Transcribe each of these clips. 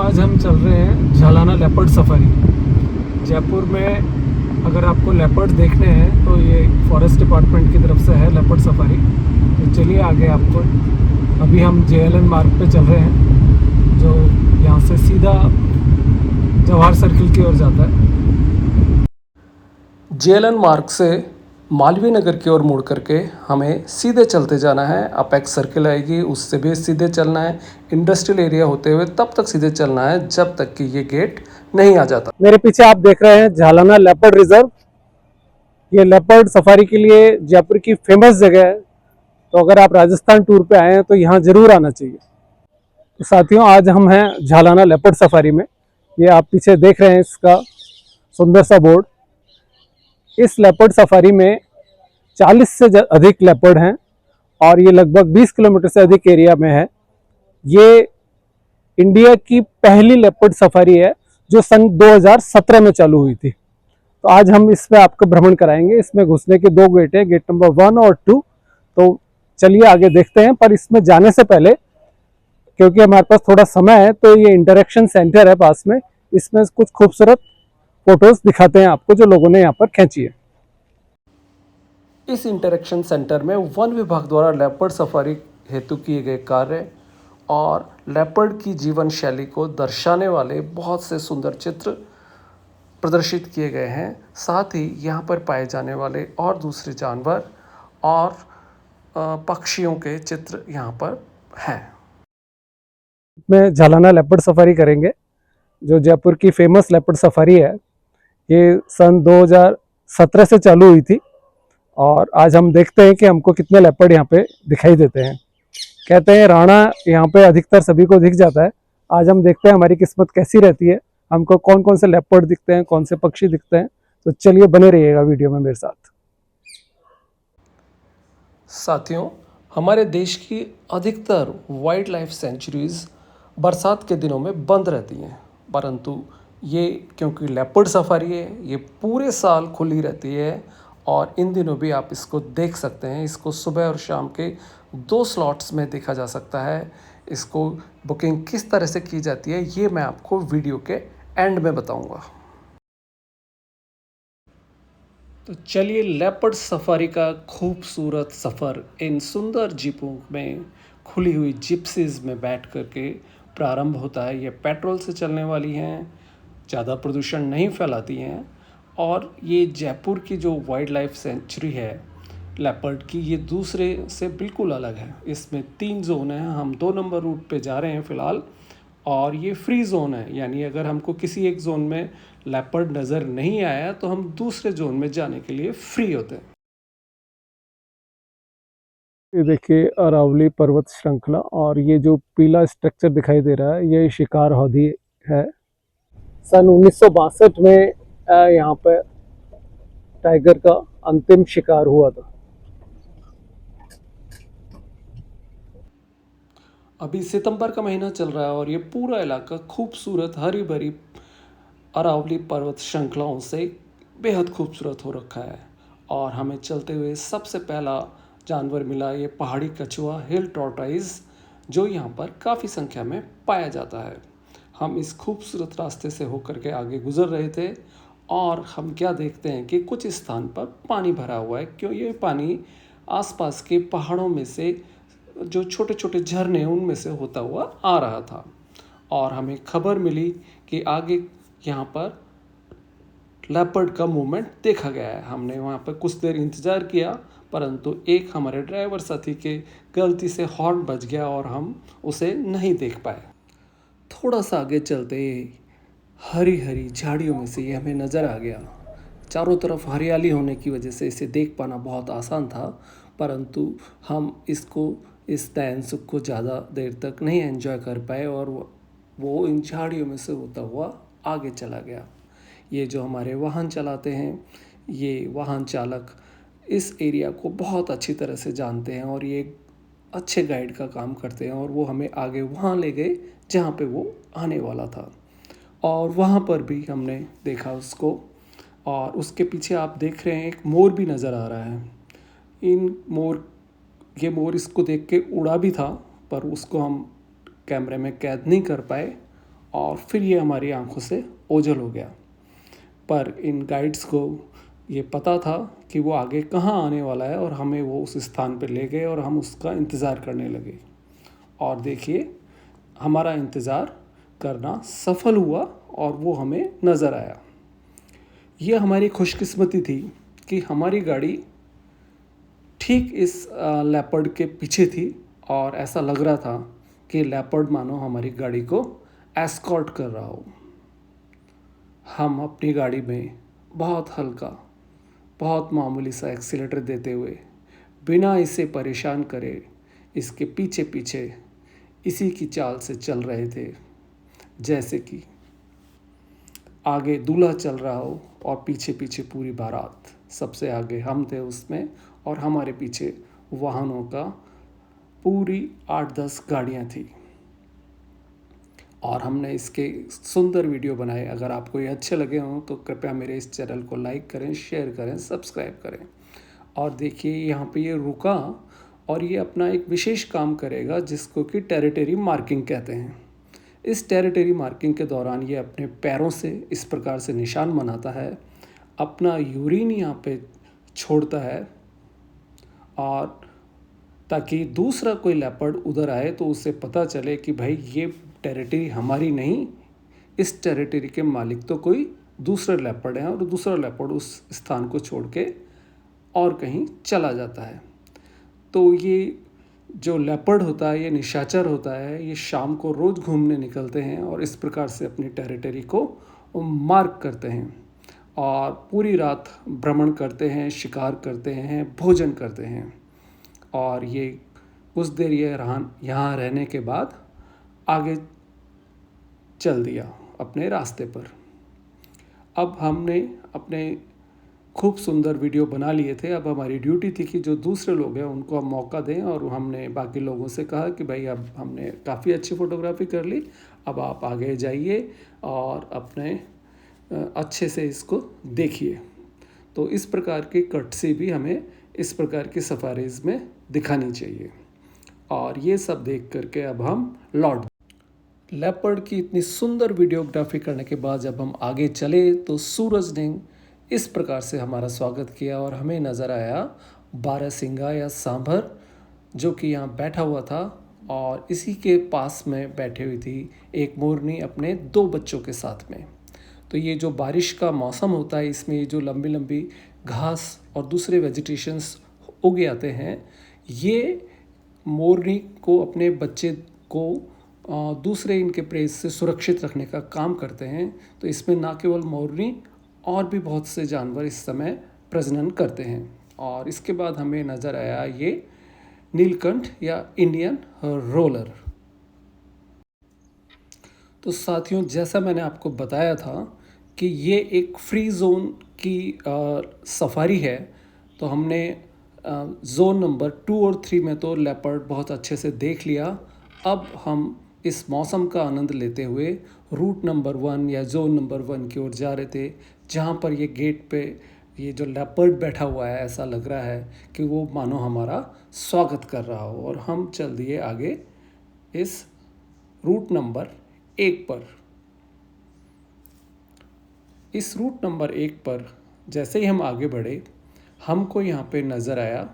आज हम चल रहे हैं झालाना लेपर्ड सफारी। जयपुर में अगर आपको लेपर्ड देखने हैं तो ये फॉरेस्ट डिपार्टमेंट की तरफ से है लेपर्ड सफारी। तो चलिए आगे आपको, अभी हम JLN मार्ग पे चल रहे हैं जो यहाँ से सीधा जवाहर सर्किल की ओर जाता है। JLN मार्ग से मालवीय नगर की ओर मुड़ करके हमें सीधे चलते जाना है। अपेक्स सर्किल आएगी, उससे भी सीधे चलना है। इंडस्ट्रियल एरिया होते हुए तब तक सीधे चलना है जब तक कि ये गेट नहीं आ जाता। मेरे पीछे आप देख रहे हैं झालाना लेपर्ड रिजर्व। ये लेपर्ड सफारी के लिए जयपुर की फेमस जगह है, तो अगर आप राजस्थान टूर पे आए हैं तो यहाँ जरूर आना चाहिए। तो साथियों, आज हम हैं झालाना लेपर्ड सफारी में। ये आप पीछे देख रहे हैं इसका सुंदर सा बोर्ड। इस लेपर्ड सफारी में 40 से अधिक लेपर्ड हैं और ये लगभग 20 किलोमीटर से अधिक एरिया में है। ये इंडिया की पहली लेपर्ड सफारी है जो सन 2017 में चालू हुई थी। तो आज हम इसमें आपको भ्रमण कराएंगे। इसमें घुसने के 2 गेट हैं, गेट नंबर 1 और 2। तो चलिए आगे देखते हैं। पर इसमें जाने से पहले, क्योंकि हमारे पास थोड़ा समय है, तो ये इंटरेक्शन सेंटर है पास में, इसमें कुछ खूबसूरत फोटोज दिखाते हैं आपको जो लोगों ने यहाँ पर खींची है। इस इंटरेक्शन सेंटर में वन विभाग द्वारा लेपर्ड सफारी हेतु किए गए कार्य और लेपर्ड की जीवन शैली को दर्शाने वाले बहुत से सुंदर चित्र प्रदर्शित किए गए हैं। साथ ही यहाँ पर पाए जाने वाले और दूसरे जानवर और पक्षियों के चित्र यहाँ पर हैं। में झालाना लेपर्ड सफारी करेंगे, जो जयपुर की फेमस लेपर्ड सफारी है। ये सन 2017 से चालू हुई थी और आज हम देखते हैं कि हमको कितने लेपर्ड यहाँ पे दिखाई देते हैं। कहते हैं राणा यहाँ पे अधिकतर सभी को दिख जाता है। आज हम देखते हैं हमारी किस्मत कैसी रहती है, हमको कौन कौन से लेपर्ड दिखते हैं, कौन से पक्षी दिखते हैं। तो चलिए बने रहिएगा वीडियो में मेरे साथ। साथियों, हमारे देश की अधिकतर वाइल्ड लाइफ सेंचुरीज बरसात के दिनों में बंद रहती हैं, परंतु ये क्योंकि लेपर्ड सफारी है, ये पूरे साल खुली रहती है और इन दिनों भी आप इसको देख सकते हैं। इसको सुबह और शाम के 2 स्लॉट्स में देखा जा सकता है। इसको बुकिंग किस तरह से की जाती है ये मैं आपको वीडियो के एंड में बताऊंगा। तो चलिए, लेपर्ड सफारी का खूबसूरत सफ़र इन सुंदर जीपों में, खुली हुई जिप्सीज में बैठ करके प्रारंभ होता है। ये पेट्रोल से चलने वाली हैं, ज़्यादा प्रदूषण नहीं फैलाती हैं और ये जयपुर की जो वाइल्ड लाइफ सेंचुरी है लेपर्ड की, ये दूसरे से बिल्कुल अलग है। इसमें 3 जोन हैं। हम 2 नंबर रूट पे जा रहे हैं फ़िलहाल और ये फ्री जोन है, यानी अगर हमको किसी एक जोन में लेपर्ड नज़र नहीं आया तो हम दूसरे जोन में जाने के लिए फ्री होते हैं। ये देखिए अरावली पर्वत श्रृंखला, और ये जो पीला स्ट्रक्चर दिखाई दे रहा है ये शिकार हौदी है। सन 1962 में यहाँ पे टाइगर का अंतिम शिकार हुआ था। अभी सितंबर का महीना चल रहा है और ये पूरा इलाका खूबसूरत हरी भरी अरावली पर्वत श्रृंखलाओं से बेहद खूबसूरत हो रखा है। और हमें चलते हुए सबसे पहला जानवर मिला, ये पहाड़ी कछुआ, हिल टॉर्टोइज, जो यहाँ पर काफ़ी संख्या में पाया जाता है। हम इस खूबसूरत रास्ते से होकर के आगे गुजर रहे थे और हम क्या देखते हैं कि कुछ स्थान पर पानी भरा हुआ है। क्यों? ये पानी आसपास के पहाड़ों में से जो छोटे छोटे झरने उनमें से होता हुआ आ रहा था और हमें खबर मिली कि आगे यहाँ पर लेपर्ड का मूवमेंट देखा गया है। हमने वहाँ पर कुछ देर इंतज़ार किया, परंतु एक हमारे ड्राइवर साथी के गलती से हॉर्न बज गया और हम उसे नहीं देख पाए। थोड़ा सा आगे चलते हरी हरी झाड़ियों में से ये हमें नज़र आ गया। चारों तरफ हरियाली होने की वजह से इसे देख पाना बहुत आसान था, परंतु हम इस नयन सुख को ज़्यादा देर तक नहीं एंजॉय कर पाए और वो इन झाड़ियों में से होता हुआ आगे चला गया। ये जो हमारे वाहन चलाते हैं, ये वाहन चालक इस एरिया को बहुत अच्छी तरह से जानते हैं और ये अच्छे गाइड का काम करते हैं और वो हमें आगे वहाँ ले गए जहाँ पे वो आने वाला था और वहाँ पर भी हमने देखा उसको। और उसके पीछे आप देख रहे हैं एक मोर भी नज़र आ रहा है। ये मोर इसको देख के उड़ा भी था, पर उसको हम कैमरे में कैद नहीं कर पाए और फिर ये हमारी आंखों से ओझल हो गया। पर इन गाइड्स को ये पता था कि वो आगे कहाँ आने वाला है और हमें वो उस स्थान पर ले गए और हम उसका इंतज़ार करने लगे। और देखिए, हमारा इंतज़ार करना सफल हुआ और वो हमें नज़र आया। ये हमारी खुशकिस्मती थी कि हमारी गाड़ी ठीक इस लेपर्ड के पीछे थी और ऐसा लग रहा था कि लेपर्ड मानो हमारी गाड़ी को एस्कॉर्ट कर रहा हो। हम अपनी गाड़ी में बहुत हल्का, बहुत मामूली सा एक्सीलेटर देते हुए, बिना इसे परेशान करे, इसके पीछे पीछे इसी की चाल से चल रहे थे, जैसे कि आगे दूल्हा चल रहा हो और पीछे पीछे पूरी बारात। सबसे आगे हम थे उसमें और हमारे पीछे वाहनों का पूरी 8-10 गाड़ियाँ थी और हमने इसके सुंदर वीडियो बनाए। अगर आपको ये अच्छे लगे हों तो कृपया मेरे इस चैनल को लाइक करें, शेयर करें, सब्सक्राइब करें। और देखिए, यहाँ पे ये रुका और ये अपना एक विशेष काम करेगा जिसको कि टेरिटरी मार्किंग कहते हैं। इस टेरिटरी मार्किंग के दौरान ये अपने पैरों से इस प्रकार से निशान बनाता है, अपना यूरिन यहाँ पे छोड़ता है और ताकि दूसरा कोई लेपर्ड उधर आए तो उसे पता चले कि भाई ये टेरिटरी हमारी नहीं, इस टेरिटरी के मालिक तो कोई दूसरा लेपर्ड है और दूसरा लेपर्ड उस स्थान को छोड़ के और कहीं चला जाता है। तो ये जो लेपर्ड होता है, ये निशाचर होता है, ये शाम को रोज़ घूमने निकलते हैं और इस प्रकार से अपनी टेरिटरी को मार्क करते हैं और पूरी रात भ्रमण करते हैं, शिकार करते हैं, भोजन करते हैं। और ये कुछ देर ये यहाँ रहने के बाद आगे चल दिया अपने रास्ते पर। अब हमने अपने खूब सुंदर वीडियो बना लिए थे। अब हमारी ड्यूटी थी कि जो दूसरे लोग हैं उनको हम मौका दें और हमने बाकी लोगों से कहा कि भाई अब हमने काफ़ी अच्छी फ़ोटोग्राफी कर ली, अब आप आगे जाइए और अपने अच्छे से इसको देखिए। तो इस प्रकार की कटसी भी हमें इस प्रकार की सफारीज़ में दिखानी चाहिए। और ये सब देख करके अब हम लौट लेपर्ड की इतनी सुंदर वीडियोग्राफी करने के बाद जब हम आगे चले तो सूरज ने इस प्रकार से हमारा स्वागत किया और हमें नज़र आया बारहसिंगा या सांभर, जो कि यहाँ बैठा हुआ था और इसी के पास में बैठी हुई थी एक मोरनी अपने 2 बच्चों के साथ में। तो ये जो बारिश का मौसम होता है, इसमें ये जो लंबी लंबी घास और दूसरे वेजिटेशंस उग आते हैं, ये मोरनी को अपने बच्चे को दूसरे इनके प्रेस से सुरक्षित रखने का काम करते हैं। तो इसमें ना केवल मोरनी और भी बहुत से जानवर इस समय प्रजनन करते हैं। और इसके बाद हमें नज़र आया ये नीलकंठ या इंडियन रोलर। तो साथियों, जैसा मैंने आपको बताया था कि ये एक फ्री जोन की सफारी है, तो हमने जोन नंबर 2 और 3 में तो लेपर्ड बहुत अच्छे से देख लिया। अब हम इस मौसम का आनंद लेते हुए रूट नंबर 1 या जोन नंबर 1 की ओर जा रहे थे, जहाँ पर ये गेट पे ये जो लेपर्ड बैठा हुआ है, ऐसा लग रहा है कि वो मानो हमारा स्वागत कर रहा हो। और हम चल दिए आगे इस रूट नंबर 1 पर। इस रूट नंबर 1 पर जैसे ही हम आगे बढ़े, हमको यहाँ पे नज़र आया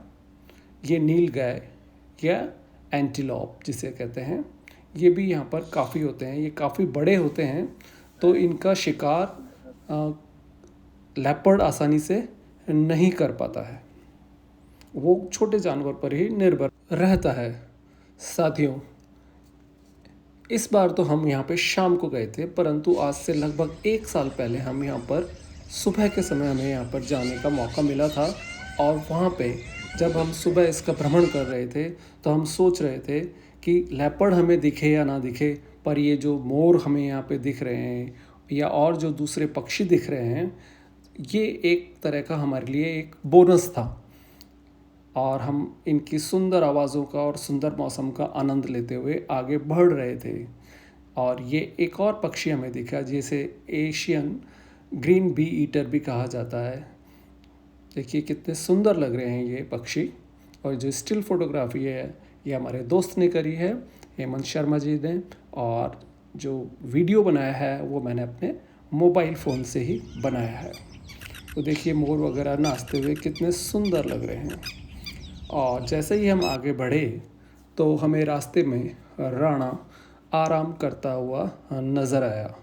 ये नील गाय या एंटीलॉप जिसे कहते हैं। ये भी यहाँ पर काफ़ी होते हैं, ये काफ़ी बड़े होते हैं, तो इनका शिकार लेपर्ड आसानी से नहीं कर पाता है, वो छोटे जानवर पर ही निर्भर रहता है। साथियों, इस बार तो हम यहाँ पे शाम को गए थे, परंतु आज से लगभग 1 साल पहले हम यहाँ पर सुबह के समय हमें यहाँ पर जाने का मौका मिला था। और वहाँ पे जब हम सुबह इसका भ्रमण कर रहे थे तो हम सोच रहे थे कि लेपर्ड हमें दिखे या ना दिखे, पर ये जो मोर हमें यहाँ पे दिख रहे हैं या और जो दूसरे पक्षी दिख रहे हैं, ये एक तरह का हमारे लिए एक बोनस था। और हम इनकी सुंदर आवाज़ों का और सुंदर मौसम का आनंद लेते हुए आगे बढ़ रहे थे। और ये एक और पक्षी हमें दिखा जिसे एशियन ग्रीन बी ईटर भी कहा जाता है। देखिए कितने सुंदर लग रहे हैं ये पक्षी। और जो स्टिल फोटोग्राफी है ये हमारे दोस्त ने करी है, हेमंत शर्मा जी ने। और जो वीडियो बनाया है वो मैंने अपने मोबाइल फ़ोन से ही बनाया है। तो देखिए मोर वगैरह नाचते हुए कितने सुंदर लग रहे हैं। और जैसे ही हम आगे बढ़े तो हमें रास्ते में राणा आराम करता हुआ नज़र आया।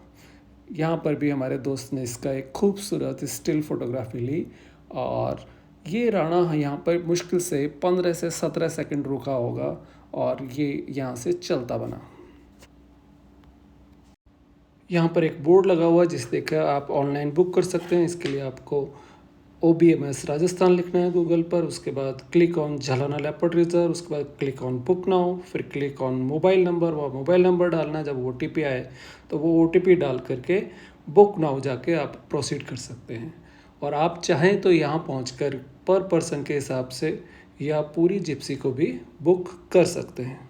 यहाँ पर भी हमारे दोस्त ने इसका एक खूबसूरत स्टिल फोटोग्राफी ली और ये राणा यहाँ पर मुश्किल से 15 से 17 सेकंड रुका होगा और ये यहाँ से चलता बना। यहाँ पर एक बोर्ड लगा हुआ है जिसे देखकर आप ऑनलाइन बुक कर सकते हैं। इसके लिए आपको OBMS राजस्थान लिखना है गूगल पर, उसके बाद click on Jhalana leopard reserve, उसके बाद क्लिक ऑन बुक नाउ, फिर क्लिक ऑन मोबाइल नंबर, वो मोबाइल नंबर डालना है। जब OTP आए तो वो OTP डाल करके बुक नाउ जाके आप प्रोसीड कर सकते हैं। और आप चाहें तो यहाँ पहुँचकर पर पर्सन के हिसाब से या पूरी जिप्सी को भी बुक कर सकते हैं।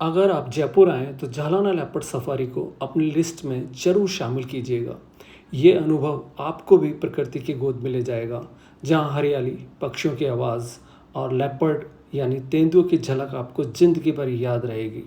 अगर आप जयपुर आएँ तो झालाना लेपर्ड सफारी को अपनी लिस्ट में ज़रूर शामिल कीजिएगा। ये अनुभव आपको भी प्रकृति की गोद में ले जाएगा, जहाँ हरियाली, पक्षियों की आवाज़ और लेपर्ड यानी तेंदुओं की झलक आपको ज़िंदगी भर याद रहेगी।